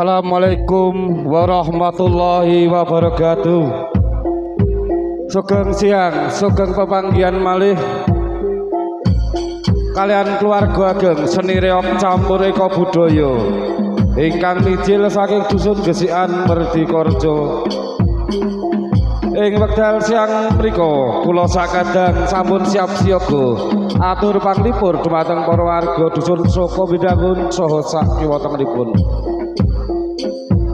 Assalamualaikum warahmatullahi wabarakatuh. Sugeng siang, sugeng pepanggihan malih kalian keluarga ageng seni reok campur eko budaya ingkang mijil saking dusun Gesikan Merdikorjo. Ing wekdal siang mriku kula sakadang sampun siap siaga atur panglipur dumateng para warga dusun Soko Bindangun saha sak kiwa tengenipun.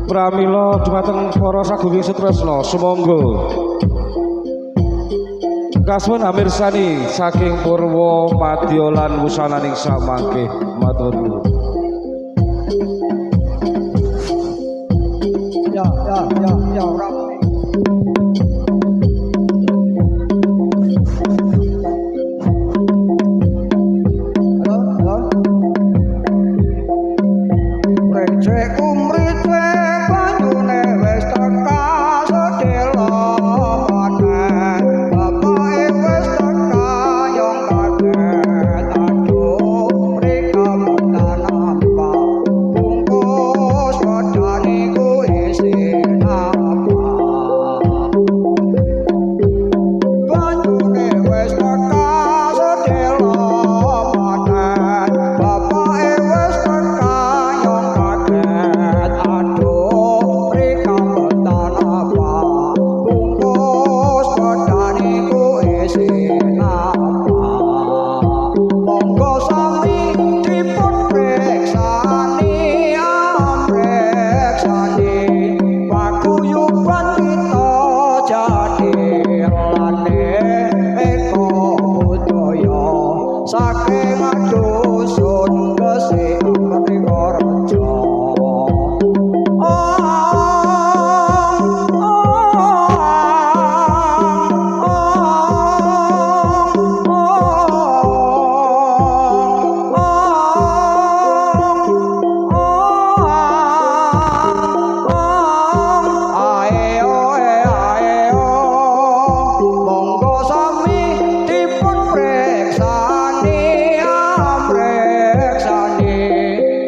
Pramila dumateng para sagunging setresna sumangga kasuwun amirsani saking purwa madya lan wusananing samangke matur nuwun. Ya ora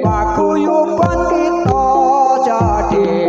Paguyuban kita jadi